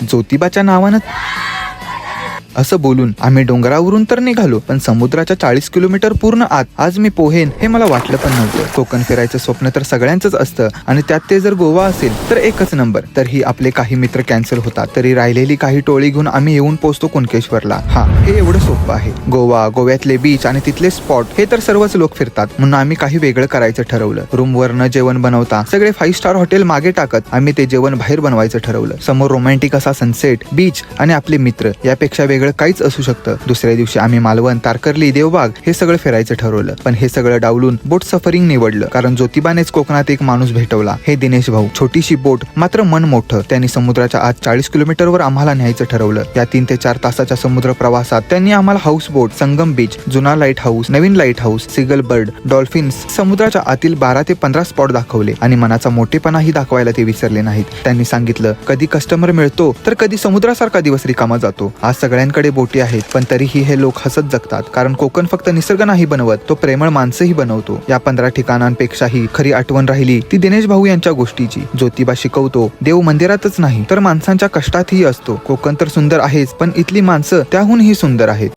ज्योतिबाच्या नावानं असं बोलून आम्ही डोंगरावरून तर निघालो, पण समुद्राच्या 40 किलोमीटर पूर्ण आत आज मी पोहेन हे मला वाटलं पण नव्हतं. कोकण फिरायचं स्वप्न तर सगळ्यांचंच असतं आणि त्यात ते जर गोवा असेल तर एकच नंबर. तरीही आपले काही मित्र कॅन्सल होतात, तरी राहिलेली काही टोळी घेऊन आम्ही येऊन पोहोचतो कुणकेश्वरला. हे एवढं सोपं आहे. गोव्यातले बीच आणि तिथले स्पॉट हे तर सर्वच लोक फिरतात, म्हणून आम्ही काही वेगळं करायचं ठरवलं. रूमवर न जेवण बनवता सगळे 5 स्टार हॉटेल मागे टाकत आम्ही ते जेवण बाहेर बनवायचं ठरवलं. समोर रोमॅन्टिक असा सनसेट, बीच आणि आपले मित्र, यापेक्षा वेगळं काहीच असू शकतं. दुसऱ्या दिवशी आम्ही मालवण, तारकर्ली, देवबाग हे सगळं फिरायचं ठरवलं. पण हे सगळं डावलून बोट सफरिंग निवडलं, कारण ज्योतिबानेच कोकणात एक माणूस भेटवला. हे दिनेश भाऊ. छोटीशी बोट मात्र मन मोठं. त्यांनी समुद्राच्या आत 40 किलोमीटरवर आम्हाला न्यायचं ठरवलं. या 3 ते 4 तासाच्या समुद्र प्रवासात त्यांनी आम्हाला हाऊस बोट, संगम बीच, जुना लाईट हाऊस, नवीन लाईट हाऊस, सिगल बर्ड, डॉल्फिन्स, समुद्राच्या आतील 12 ते 15 स्पॉट दाखवले आणि मनाचा मोठेपणाही दाखवायला ते विसरले नाहीत. त्यांनी सांगितलं, कधी कस्टमर मिळतो तर कधी समुद्रासारखा दिवस रिकामा जातो. आज सगळ्यांकडे बोटी आहेत, पण तरीही हे लोक हसत जगतात, कारण कोकण फक्त निसर्ग नाही बनवत, तो प्रेमळ माणसंही बनवतो. या 15 ठिकाणांपेक्षाही खरी आठवण राहिली ती दिनेश भाऊ यांच्या गोष्टीची. ज्योतिबा शिकवतो, देव मंदिरातच नाही तर माणसांच्या कष्टातही असतो. कोकण तर सुंदर आहेच, पण इथली माणसं त्याहूनही सुंदर आहेत.